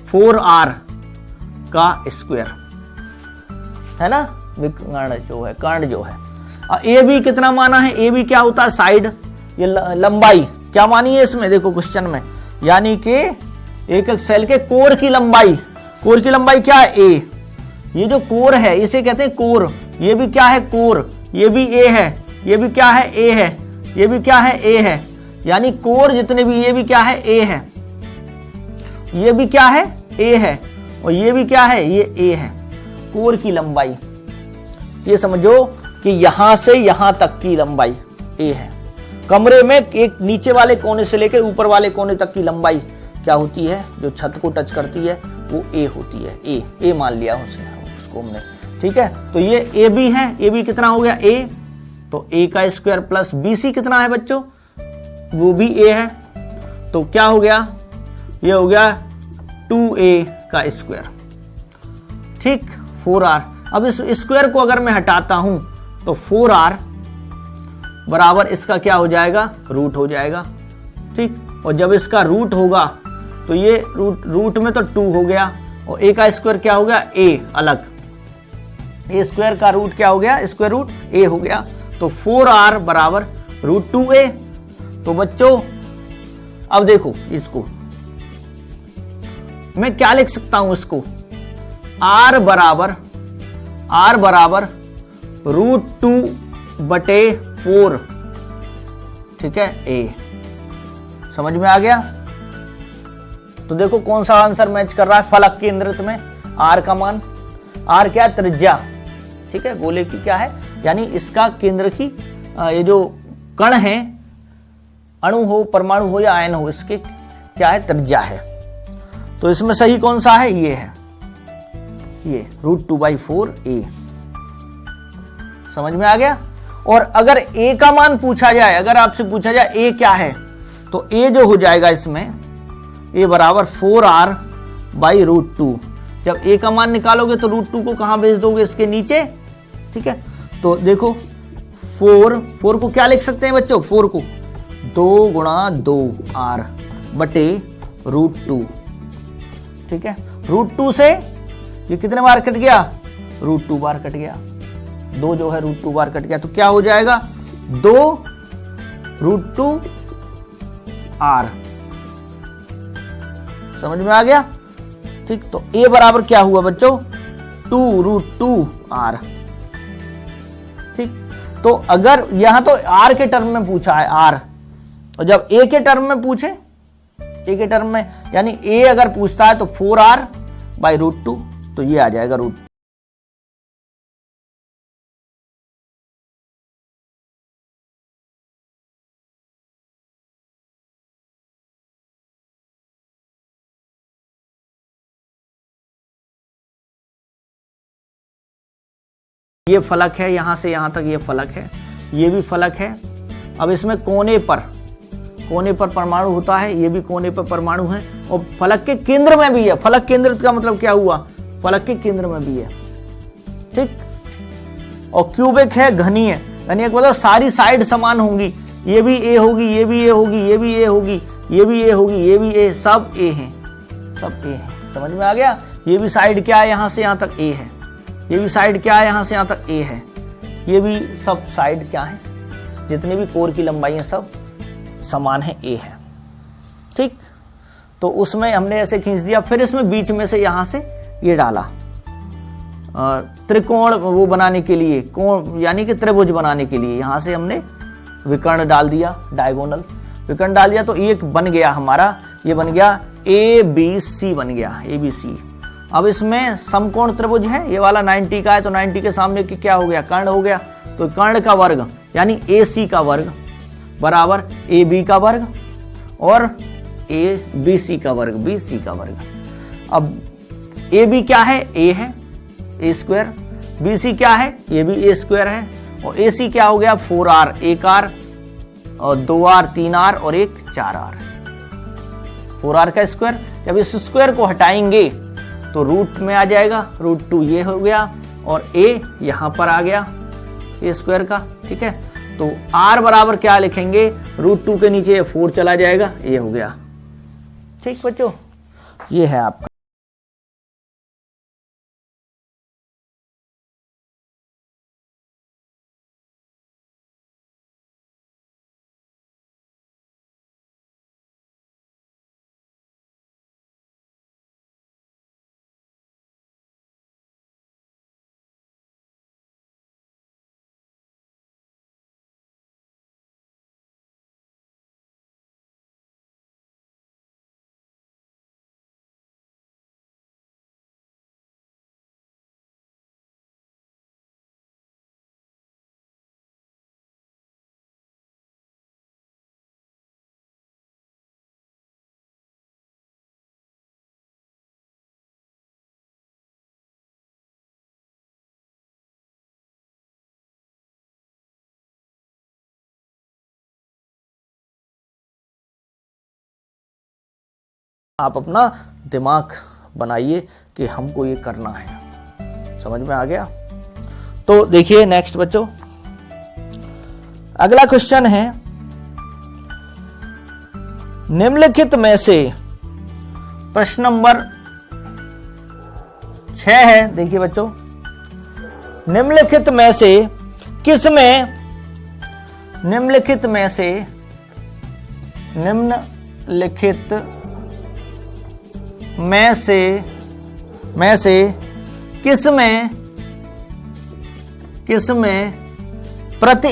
4R का स्क्वायर, है ना, विकर्ण जो है, कर्ण जो है, ए बी कितना माना है, ए बी क्या होता है साइड, ये लंबाई क्या मानी है इसमें, देखो क्वेश्चन में, यानी कि एक एक सेल के कोर की लंबाई, कोर की लंबाई क्या है ए, ये जो कोर है इसे कहते हैं कोर, ये भी क्या है कोर, ये भी ए है, ये भी क्या है ए है, ये भी क्या है ए है, यानी कोर जितने भी, ये भी क्या है ए है, ये भी क्या है ए है, और ये भी क्या है ये ए है, कोर की लंबाई, ये समझो कि यहां से यहां तक की लंबाई ए है। कमरे में एक नीचे वाले कोने से लेकर ऊपर वाले कोने तक की लंबाई क्या होती है, जो छत को टच करती है वो ए होती है, ए मान लिया उसको हमने, ठीक है। तो ये ए बी है, ए बी कितना हो गया ए, तो ए का स्क्वायर प्लस बी सी कितना है बच्चों, वो भी ए है, तो क्या हो गया, ये हो गया 2a का स्क्वायर, ठीक 4r। अब इस स्क्वायर को अगर मैं हटाता हूं तो 4r बराबर इसका क्या हो जाएगा, रूट हो जाएगा, ठीक। और जब इसका रूट होगा तो ये रूट में तो 2 हो गया, और a का स्क्वायर क्या हो गया a अलग, a स्क्वायर का रूट क्या हो गया, स्क्वायर रूट a हो गया, तो 4r बराबर रूट 2a। तो बच्चों अब देखो इसको मैं क्या लिख सकता हूं, इसको r बराबर रूट 2/4, ठीक है a, समझ में आ गया। तो देखो कौन सा आंसर मैच कर रहा है, फलक केंद्रित में r का मान, r क्या है त्रिज्या, ठीक है, गोले की क्या है, यानी इसका केंद्र की ये जो कण है, अणु हो परमाणु हो या आयन हो, इसके क्या है त्रिज्या है। तो इसमें सही कौन सा है, ये है, ये रूट 2/4 a, समझ में आ गया। और अगर a का मान पूछा जाए, अगर आपसे पूछा जाए a क्या है, तो a जो हो जाएगा इसमें a बराबर 4r/√2। जब a का मान निकालोगे तो √2 को कहां भेज दोगे, इसके नीचे, ठीक है। तो देखो 4 को क्या लिख सकते हैं बच्चों, 4 को 2 गुणा 2r बटे √2, ठीक है। √2 से ये कितने बार कट गया, √2 बार कट गया, 2 जो है √2 बार कट गया, तो क्या हो जाएगा 2√2r, समझ में आ गया, ठीक। तो a बराबर क्या हुआ बच्चों 2√2r, ठीक। तो अगर यहां तो r के टर्म में पूछा है r, और जब a के टर्म में पूछे, a के टर्म में यानी a अगर पूछता है तो 4r/√2, तो ये आ जाएगा रूट। ये फलक है, यहां से यहां तक ये फलक है, ये भी फलक है। अब इसमें कोने पर परमाणु होता है, ये भी कोने पर परमाणु है, और फलक के केंद्र में भी है, फलक केंद्र का मतलब क्या हुआ, फलक के केंद्र में भी है, ठीक। और क्यूबिक है, घनीय, घनीय मतलब सारी साइड समान होंगी, ये भी ए होगी, ये भी ए होगी, ये भी ए होगी, ये भी ए होगी, ये भी ए, सब ए हैं, सब ए हैं, समझ में आ गया। ये भी साइड क्या है, यहां से यहां तक ए है, ये भी साइड क्या है, यहां से यहां तक ए है, ये भी सब साइड क्या है, जितने भी कोर की लंबाई है सब समान है, ए है, ठीक। तो उसमें हमने ऐसे खींच दिया, फिर इसमें बीच में से यहां से ये डाला त्रिकोण वो बनाने के लिए, कोण यानी कि त्रिभुज बनाने के लिए, यहां से हमने विकर्ण डाल दिया, डायगोनल विकर्ण डाल दिया, तो एक बन गया हमारा, ये बन गया ABC बन गया, ABC। अब इसमें समकोण त्रिभुज है, ये वाला 90 का है, तो 90 के सामने की क्या हो गया, कर्ण हो गया, तो कर्ण का वर्ग यानी AC का वर्ग बराबर AB का वर्ग और BC का वर्ग, BC का वर्ग। अब AB क्या है, A है, A स्क्वायर, BC क्या है, ये भी A स्क्वायर है, और AC क्या हो गया 4R, 1R और 2R, 3R और 1 4R, 4R का स्क्वायर। जब इस स्क्वायर को हटाएंगे तो रूट में आ जाएगा, √2 ये हो गया, और A यहां पर आ गया A स्क्वायर का, ठीक है। तो R बराबर क्या लिखेंगे, √2 के नीचे 4 चला जाएगा, ये हो गया, ठीक बच्चों, ये है आपका। आप अपना दिमाग बनाइए कि हमको ये करना है। समझ में आ गया? तो देखिए नेक्स्ट बच्चों, अगला क्वेश्चन है, निम्नलिखित में से प्रश्न नंबर 6 है। देखिए बच्चों, निम्नलिखित में से किसमें, निम्नलिखित में से किसमें प्रति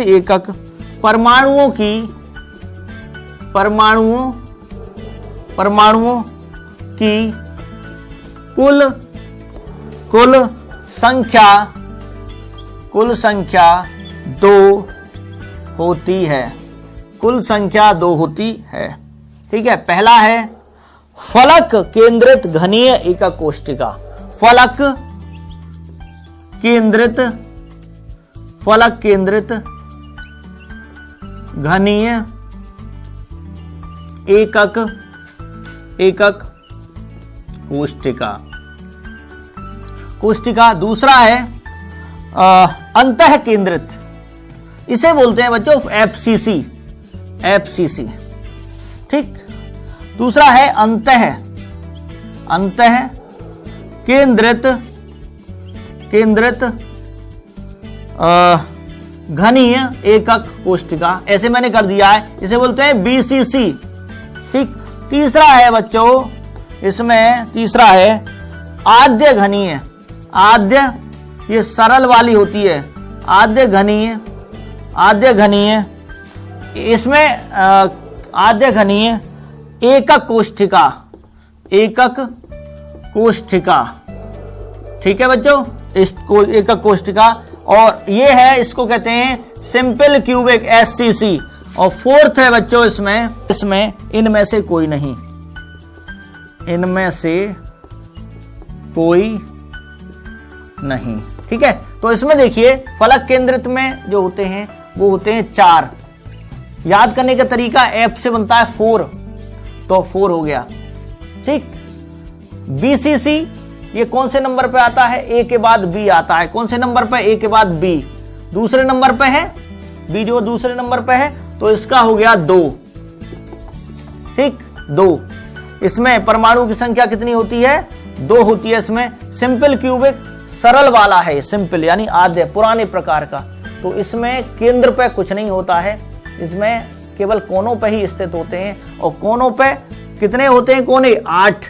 एकक परमाणुओं की कुल संख्या 2 होती है। कुल संख्या 2 होती है। ठीक है, पहला है फलक केंद्रित घनीय एकक कोष्ठिका। फलक केंद्रित घनीय एकक कोष्ठिका। दूसरा है अंतः केंद्रित, इसे बोलते हैं बच्चों एफसीसी। ठीक, दूसरा है अंतः केंद्रित घनीय एकक कोष्ठिका, ऐसे मैंने कर दिया है, इसे बोलते हैं बीसीसी। ठीक, तीसरा है बच्चों, इसमें तीसरा है आद्य घनीय। आद्य ये सरल वाली होती है, आद्य घनीय इसमें आद्य घनीय एकक कोष्ठिका। ठीक है बच्चों, इसको एकक कोष्ठिका, और ये है, इसको कहते हैं सिंपल क्यूबिक एससीसी। और फोर्थ है बच्चों, इसमें इनमें से कोई नहीं, ठीक है। तो इसमें देखिए फलक केंद्रित में जो होते हैं वो होते हैं 4। याद करने का तरीका एफ से बनता है 4, तो 4 हो गया। ठीक, बीसीसी ये कौन से नंबर पे आता है? ए के बाद बी आता है। कौन से नंबर पे? ए के बाद बी। दूसरे नंबर पे है बी, जो दूसरे नंबर पे है, तो इसका हो गया 2। ठीक, 2। इसमें परमाणु की संख्या कितनी होती है? 2 होती है। इसमें सिंपल क्यूबिक सरल वाला है, सिंपल यानी आद्य पुराने प्रकार का, तो इसमें केंद्र पे कुछ नहीं होता है, इसमें केवल कोनों पे ही स्थित होते हैं। और कोनों पे कितने होते हैं? कोने 8,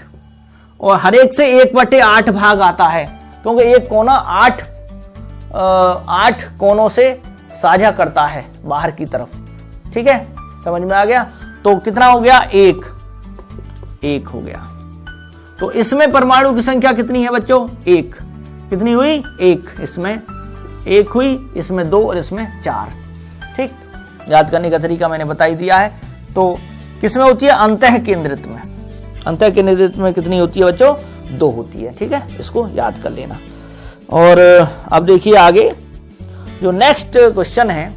और हर एक से 1/8 भाग आता है, क्योंकि एक कोना 8 कोनों से साझा करता है बाहर की तरफ। ठीक है, समझ में आ गया? तो कितना हो गया? 1 हो गया। तो इसमें परमाणु की संख्या कितनी है बच्चों? 1। कितनी हुई? 1। इसमें 1 हुई, इसमें 2 और इसमें 4। ठीक, याद करने का तरीका मैंने बता ही दिया है। तो किसमें होती है? अंतः केंद्रित में। अंतः केंद्रित में कितनी होती है बच्चों? 2 होती है। ठीक है, इसको याद कर लेना। और अब देखिए आगे जो नेक्स्ट क्वेश्चन है,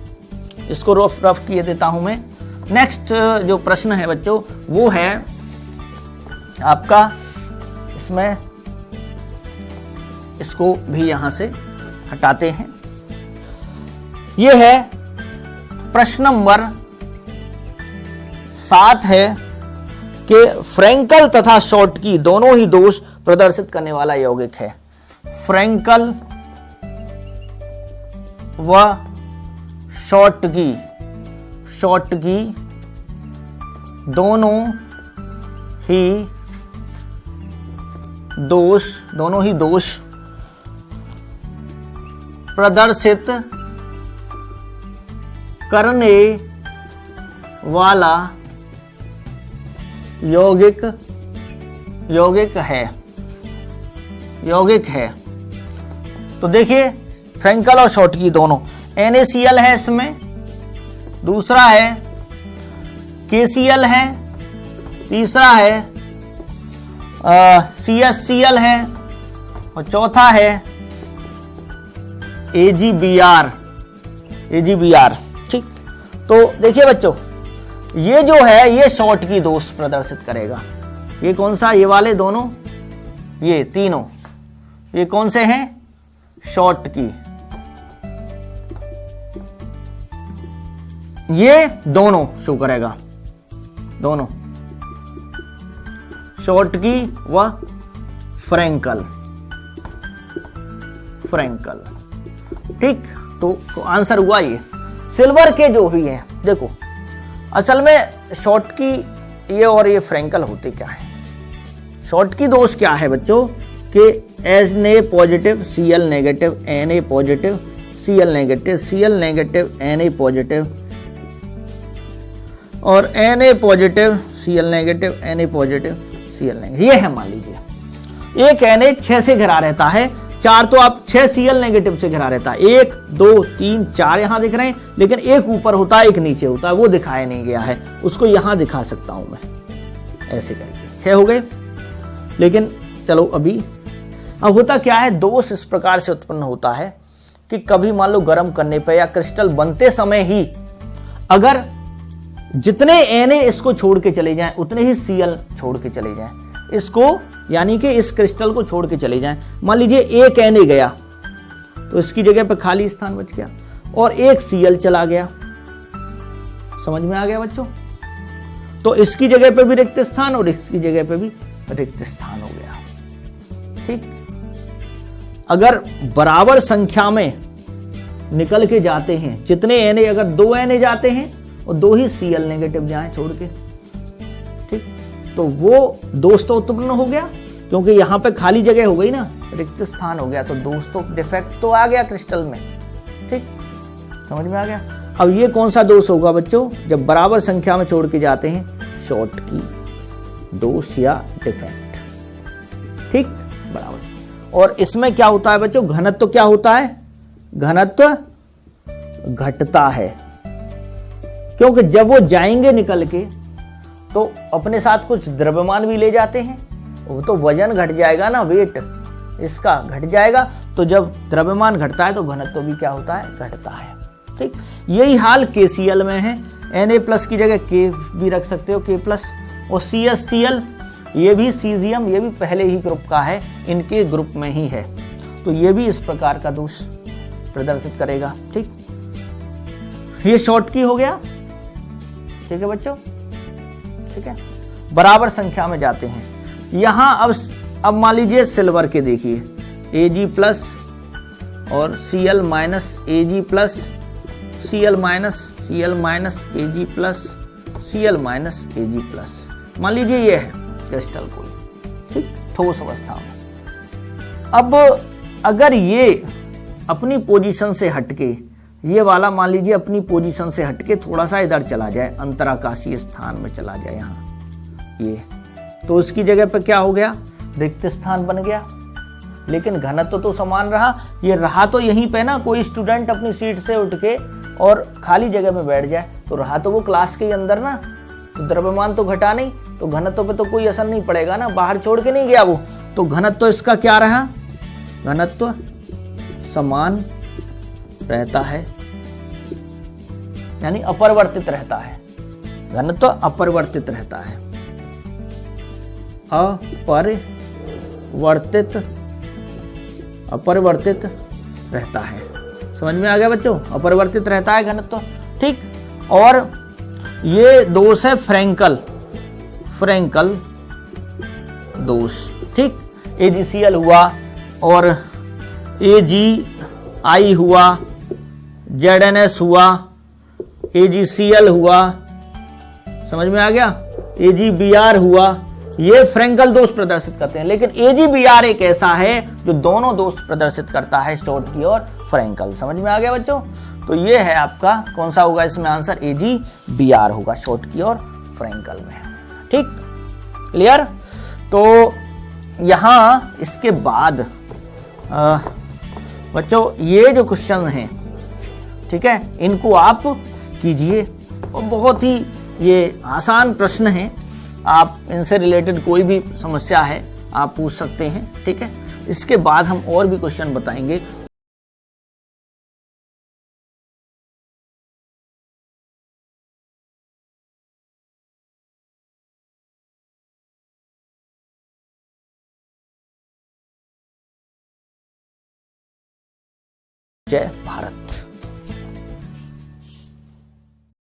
इसको रफ किए देता हूं मैं। नेक्स्ट जो प्रश्न है बच्चों वो है आपका, इसमें इसको भी यहां से हटाते हैं। यह है प्रश्न नंबर 7 है कि फ्रैंकल तथा शॉर्टकी दोनों ही दोष प्रदर्शित करने वाला यौगिक है। फ्रैंकल व शॉर्टकी दोनों ही दोष प्रदर्शित करने वाला यौगिक है। तो देखिए फ्रैंकल और शॉर्टकी दोनों, NaCl है इसमें, दूसरा है KCl है, तीसरा है CSCl है, और चौथा है AgBr। ठीक, तो देखिए बच्चों ये जो है ये शॉर्टकी दोष प्रदर्शित करेगा। ये कौन सा, ये वाले दोनों, ये तीनों, ये कौन से हैं, शॉर्टकी। ये दोनों शो करेगा, दोनों शॉर्टकी व फ्रैंकल। ठीक, तो आंसर हुआ ये। सिल्वर के जो भी हैं, देखो असल में शॉर्टकी ये और ये फ्रैंकल होते क्या है। शॉर्टकी दोष क्या है बच्चों कि Na positive Cl negative, Na positive Cl negative, Cl negative Na positive और Na positive Cl negative, Na positive Cl negative. ये है, मान लीजिए एक Na 6 से घिरा रहता है, 4 तो आप 6 Cl नेगेटिव से घिरा रहता है, 1 2 3 4 यहां दिख रहे हैं, लेकिन एक ऊपर होता है एक नीचे होता है, वो दिखाया नहीं गया है, उसको यहां दिखा सकता हूं मैं ऐसे करके। 6 हो गए, लेकिन चलो अभी अब होता क्या है, दोष इस प्रकार से उत्पन्न होता है कि कभी मान लो गर्म करने पर या क्रिस्टल बनते समय ही अगर जितने Na इसको छोड़ के चले जाएं उतने ही Cl छोड़ के चले जाएं, इसको यानी कि इस क्रिस्टल को छोड़ के चले जाएं। मान लीजिए एक Na गया तो इसकी जगह पे खाली स्थान बच गया और एक Cl चला गया। समझ में आ गया बच्चों? तो इसकी जगह पे भी रिक्त स्थान और इसकी जगह पे भी रिक्त स्थान हो गया। ठीक, अगर बराबर संख्या में निकल के जाते हैं, जितने Na, अगर 2 Na जाते हैं और 2 ही Cl नेगेटिव जाए छोड़ के, ठीक, तो वो दोष तो उत्पन्न हो गया क्योंकि यहां पे खाली जगह हो गई ना, रिक्त स्थान हो गया, तो दोष तो डिफेक्ट तो आ गया क्रिस्टल में। ठीक, समझ में आ गया? अब ये कौन सा दोष होगा बच्चों, जब बराबर संख्या में छोड़ के जाते हैं, शॉर्टकी दोष या डिफेक्ट। ठीक, बराबर। और इसमें क्या होता है बच्चों, घनत्व क्या होता है, घनत्व घटता है, क्योंकि जब वो जाएंगे निकल के तो अपने साथ कुछ द्रव्यमान भी ले जाते हैं, वो तो वजन घट जाएगा ना, वेट इसका घट जाएगा, तो जब द्रव्यमान घटता है तो घनत्व भी क्या होता है, घटता है। ठीक, यही हाल KCl में है। Na+ की जगह K भी रख सकते हो, K+, और CsCl ये भी सीजियम, ये भी पहले ही ग्रुप का है, इनके ग्रुप में ही है, तो ये भी इस प्रकार का दोष प्रदर्शित करेगा। ठीक, ये शॉर्टकी हो गया। ठीक है बच्चों, ठीक है, बराबर संख्या में जाते हैं। यहां अब मान लीजिए सिल्वर के देखिए, Ag+ और Cl- Ag+, Cl- Ag+, Cl- Ag+, मान लीजिए ये है क्रिस्टल कोई, ठीक, ठोस अवस्था में। अब अगर ये अपनी पोजीशन से हटके, ये वाला मान लीजिए अपनी पोजीशन से हटके थोड़ा सा इधर चला जाए, अंतराकाशीय स्थान में चला जाए यहाँ, ये तो उसकी जगह पे क्या हो गया, रिक्त स्थान बन गया, लेकिन घनत्व तो समान रहा। ये रहा तो यहीं पे ना, कोई स्टूडेंट अपनी सीट से उठ के और खाली जगह में बैठ जाए तो रहा तो वो क्लास के अंदर ना, तो द्रव्यमान तो घटा नहीं, तो घनत्व पे तो कोई असर नहीं पड़ेगा ना, बाहर छोड़ के नहीं गया वो, तो घनत्व इसका क्या रहा, घनत्व समान रहता है, यानी अपरिवर्तित रहता है, घनत्व अपरिवर्तित रहता है, अपरिवर्तित रहता है। समझ में आ गया बच्चों, अपरिवर्तित रहता है घनत्व। ठीक, और ये दोष है फ्रैंकल दोष। ठीक, AgCl हुआ और AgI हुआ, ZnS हुआ, AgCl हुआ, समझ में आ गया, AgBr हुआ, ये फ्रैंकल दोष प्रदर्शित करते हैं। लेकिन AgBr एक ऐसा है जो दोनों दोष प्रदर्शित करता है, शॉर्टकी और फ्रैंकल। समझ में आ गया बच्चों? तो ये है आपका कौन सा होगा इसमें आंसर, AgBr होगा, शॉर्टकी और फ्रैंकल में। ठीक, क्लियर? तो यहां इसके बाद बच्चों ये जो क्वेश्चन हैं, ठीक है, इनको आप कीजिए, और बहुत ही ये आसान प्रश्न हैं, आप इनसे रिलेटेड कोई भी समस्या है आप पूछ सकते हैं। ठीक है, इसके बाद हम और भी क्वेश्चन बताएंगे। जय भारत।